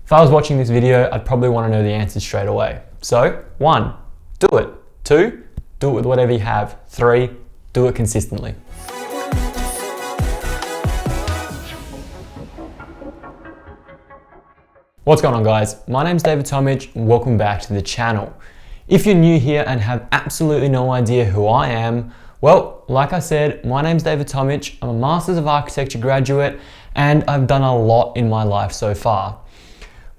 If I was watching this video, I'd probably want to know the answers straight away. So 1, do it. 2, do it with whatever you have. 3, do it consistently. What's going on, guys? My name's David Tomic and welcome back to the channel. If you're new here and have absolutely no idea who I am, well, like I said, my name's David Tomic. I'm a Masters of Architecture graduate and I've done a lot in my life so far.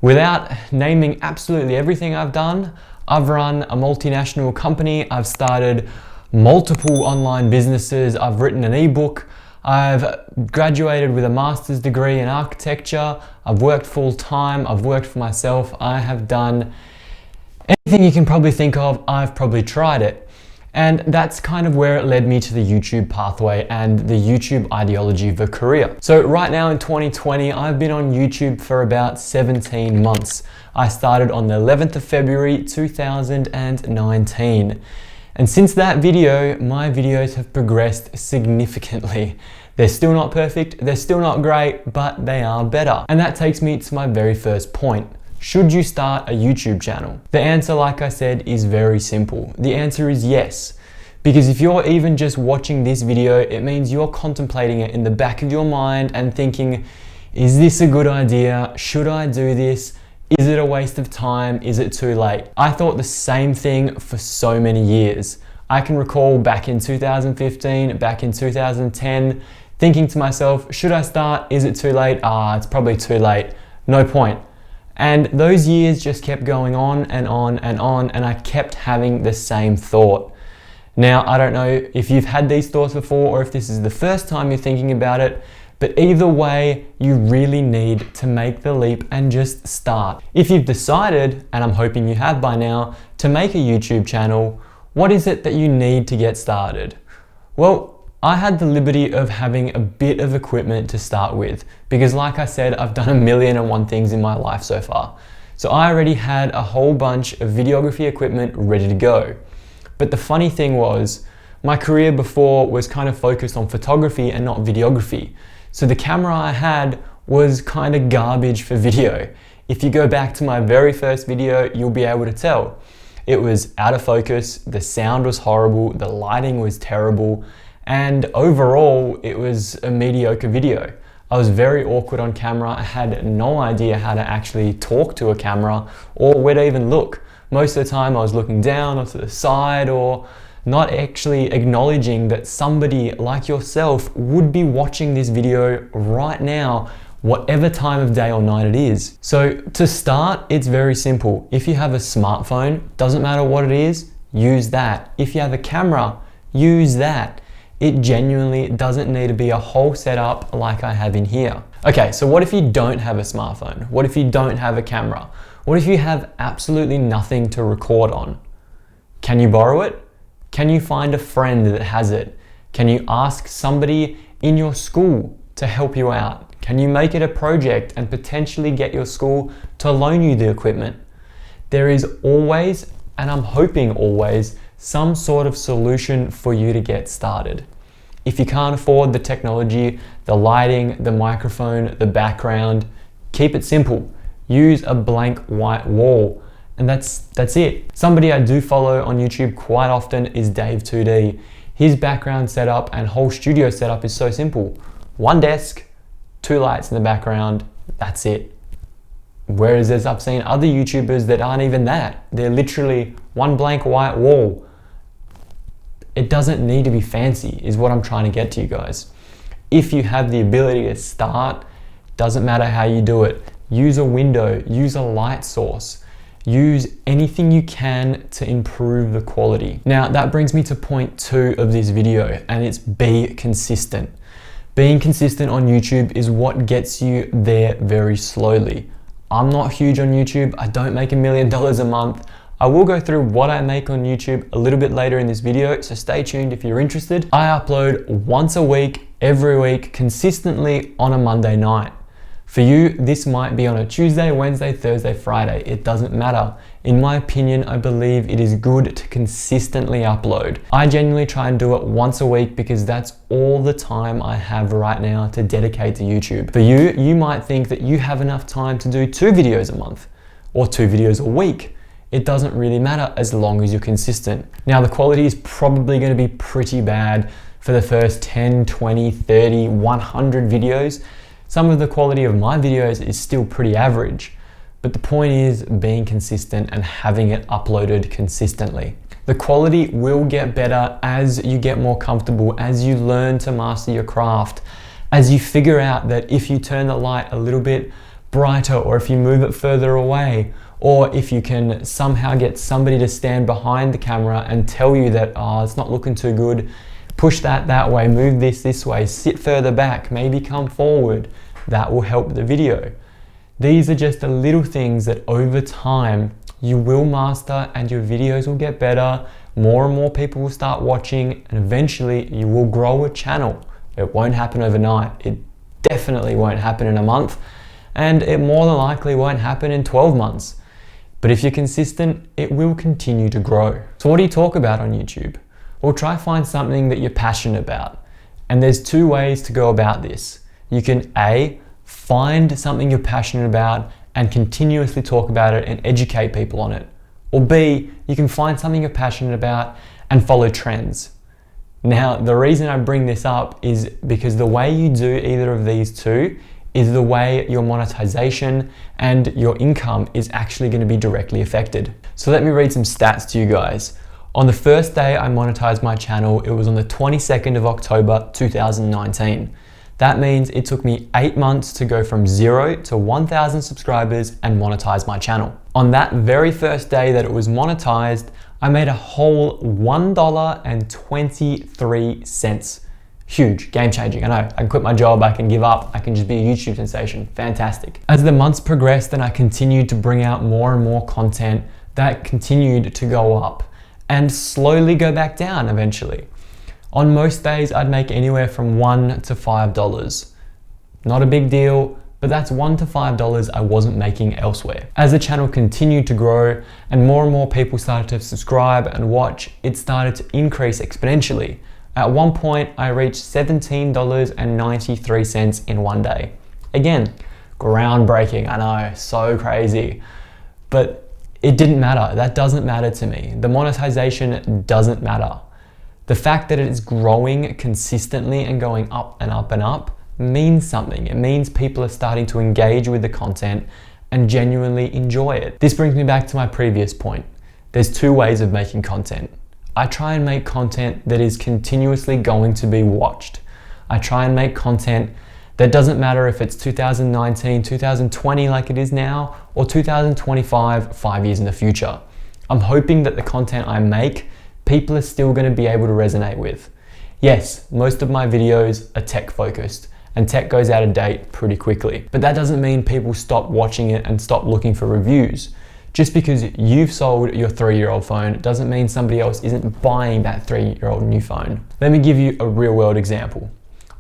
Without naming absolutely everything I've done, I've run a multinational company, I've started multiple online businesses, I've written an ebook, I've graduated with a master's degree in architecture, I've worked full time, I've worked for myself, I have done anything you can probably think of, I've probably tried it. And that's kind of where it led me to the YouTube pathway and the YouTube ideology of a career. So right now in 2020, I've been on YouTube for about 17 months. I started on the 11th of February 2019. And since that video, my videos have progressed significantly. They're still not perfect, they're still not great, but they are better. And that takes me to my very first point. Should you start a YouTube channel? The answer, like I said, is very simple. The answer is yes. Because if you're even just watching this video, it means you're contemplating it in the back of your mind and thinking, is this a good idea? Should I do this? Is it a waste of time? Is it too late? I thought the same thing for so many years. I can recall back in 2015, back in 2010, thinking to myself, should I start? Is it too late? It's probably too late. No point. And those years just kept going on and on and on, and I kept having the same thought. Now, I don't know if you've had these thoughts before or if this is the first time you're thinking about it, but either way, you really need to make the leap and just start. If you've decided, and I'm hoping you have by now, to make a YouTube channel, what is it that you need to get started? Well, I had the liberty of having a bit of equipment to start with because, like I said, I've done 1,000,001 things in my life so far. So I already had a whole bunch of videography equipment ready to go. But the funny thing was, my career before was kind of focused on photography and not videography. So the camera I had was kind of garbage for video. If you go back to my very first video, you'll be able to tell. It was out of focus, the sound was horrible, the lighting was terrible, and overall, it was a mediocre video. I was very awkward on camera. I had no idea how to actually talk to a camera or where to even look. Most of the time I was looking down or to the side or not actually acknowledging that somebody like yourself would be watching this video right now, whatever time of day or night it is. So to start, it's very simple. If you have a smartphone, doesn't matter what it is, use that. If you have a camera, use that. It genuinely doesn't need to be a whole setup like I have in here. Okay, so what if you don't have a smartphone? What if you don't have a camera? What if you have absolutely nothing to record on? Can you borrow it? Can you find a friend that has it? Can you ask somebody in your school to help you out? Can you make it a project and potentially get your school to loan you the equipment? There is always, and I'm hoping always, some sort of solution for you to get started. If you can't afford the technology, the lighting, the microphone, the background, keep it simple. Use a blank white wall, and that's it. Somebody I do follow on YouTube quite often is Dave 2D. His background setup and whole studio setup is so simple. One desk, 2 lights in the background, that's it. Whereas I've seen other YouTubers that aren't even that. They're literally one blank white wall. It doesn't need to be fancy, is what I'm trying to get to you guys. If you have the ability to start, doesn't matter how you do it. Use a window, use a light source, use anything you can to improve the quality. Now that brings me to point 2 of this video, and it's be consistent. Being consistent on YouTube is what gets you there very slowly. I'm not huge on YouTube. I don't make $1,000,000 a month. I will go through what I make on YouTube a little bit later in this video, so stay tuned if you're interested. I upload once a week, every week, consistently on a Monday night. For you, this might be on a Tuesday, Wednesday, Thursday, Friday. It doesn't matter. In my opinion, I believe it is good to consistently upload. I genuinely try and do it once a week because that's all the time I have right now to dedicate to YouTube. For you, you might think that you have enough time to do 2 videos a month or 2 videos a week. It doesn't really matter as long as you're consistent. Now, the quality is probably going to be pretty bad for the first 10, 20, 30, 100 videos. Some of the quality of my videos is still pretty average, but the point is being consistent and having it uploaded consistently. The quality will get better as you get more comfortable, as you learn to master your craft, as you figure out that if you turn the light a little bit brighter, or if you move it further away, or if you can somehow get somebody to stand behind the camera and tell you that, oh, it's not looking too good, push that way, move this way, sit further back, maybe come forward. That will help the video. These are just the little things that over time you will master and your videos will get better. More and more people will start watching and eventually you will grow a channel. It won't happen overnight. It definitely won't happen in a month, and it more than likely won't happen in 12 months. But if you're consistent, it will continue to grow. So what do you talk about on YouTube? Well, try find something that you're passionate about. And there's 2 ways to go about this. You can A, find something you're passionate about and continuously talk about it and educate people on it. Or B, you can find something you're passionate about and follow trends. Now, the reason I bring this up is because the way you do either of these 2 is the way your monetization and your income is actually going to be directly affected. So let me read some stats to you guys. On the first day I monetized my channel, it was on the 22nd of October 2019. That means it took me 8 months to go from 0 to 1,000 subscribers and monetize my channel. On that very first day that it was monetized, I made a whole $1.23. Huge, game changing. I know, I can quit my job, I can give up, I can just be a YouTube sensation. Fantastic. As the months progressed and I continued to bring out more and more content, that continued to go up and slowly go back down eventually. On most days, I'd make anywhere from $1 to $5. Not a big deal, but that's $1 to $5 I wasn't making elsewhere. As the channel continued to grow and more people started to subscribe and watch, it started to increase exponentially. At one point, I reached $17.93 in one day. Again, groundbreaking, I know, so crazy. But it didn't matter, that doesn't matter to me. The monetization doesn't matter. The fact that it is growing consistently and going up and up and up means something. It means people are starting to engage with the content and genuinely enjoy it. This brings me back to my previous point. There's 2 ways of making content. I try and make content that is continuously going to be watched. I try and make content that doesn't matter if it's 2019, 2020 like it is now, or 2025, 5 years in the future. I'm hoping that the content I make, people are still going to be able to resonate with. Yes, most of my videos are tech focused, and tech goes out of date pretty quickly. But that doesn't mean people stop watching it and stop looking for reviews. Just because you've sold your 3-year-old phone doesn't mean somebody else isn't buying that 3-year-old new phone. Let me give you a real world example.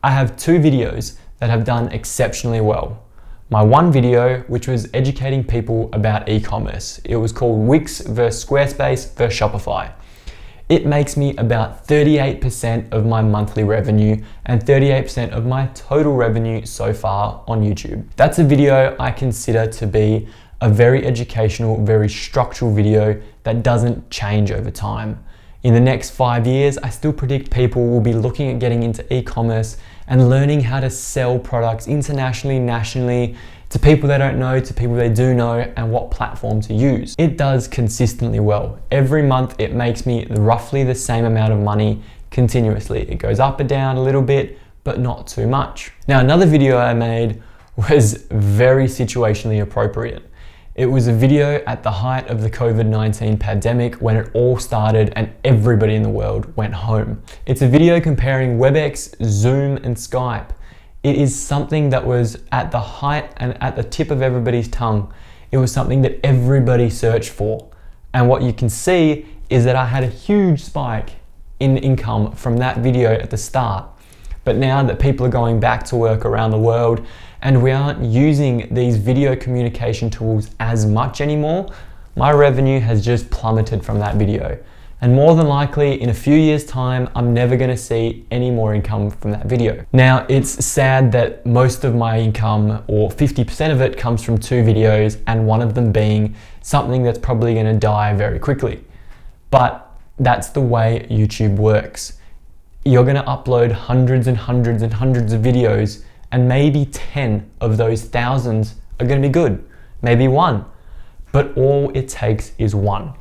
I have 2 videos that have done exceptionally well. My one video, which was educating people about e-commerce. It was called Wix versus Squarespace versus Shopify. It makes me about 38% of my monthly revenue and 38% of my total revenue so far on YouTube. That's a video I consider to be a very educational, very structural video that doesn't change over time. In the next 5 years, I still predict people will be looking at getting into e-commerce and learning how to sell products internationally, nationally, to people they don't know, to people they do know, and what platform to use. It does consistently well. Every month it makes me roughly the same amount of money continuously. It goes up and down a little bit, but not too much. Now, another video I made was very situationally appropriate. It was a video at the height of the COVID-19 pandemic when it all started and everybody in the world went home. It's a video comparing WebEx, Zoom, and Skype. It is something that was at the height and at the tip of everybody's tongue. It was something that everybody searched for. And what you can see is that I had a huge spike in income from that video at the start. But now that people are going back to work around the world and we aren't using these video communication tools as much anymore, my revenue has just plummeted from that video. And more than likely, in a few years' time, I'm never gonna see any more income from that video. Now, it's sad that most of my income, or 50% of it, comes from 2 videos, and one of them being something that's probably gonna die very quickly. But that's the way YouTube works. You're gonna upload hundreds and hundreds and hundreds of videos, and maybe 10 of those thousands are gonna be good, maybe 1. But all it takes is 1.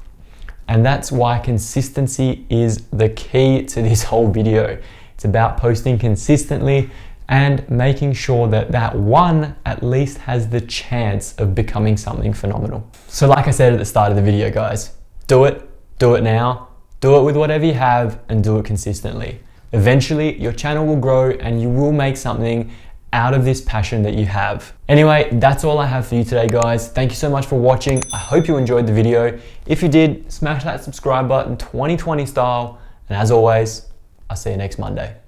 And that's why consistency is the key to this whole video. It's about posting consistently and making sure that that 1 at least has the chance of becoming something phenomenal. So like I said at the start of the video, guys, do it now, do it with whatever you have, and do it consistently. Eventually, your channel will grow and you will make something out of this passion that you have. Anyway, that's all I have for you today, guys. Thank you so much for watching. I hope you enjoyed the video. If you did, smash that subscribe button 2020 style. And as always, I'll see you next Monday.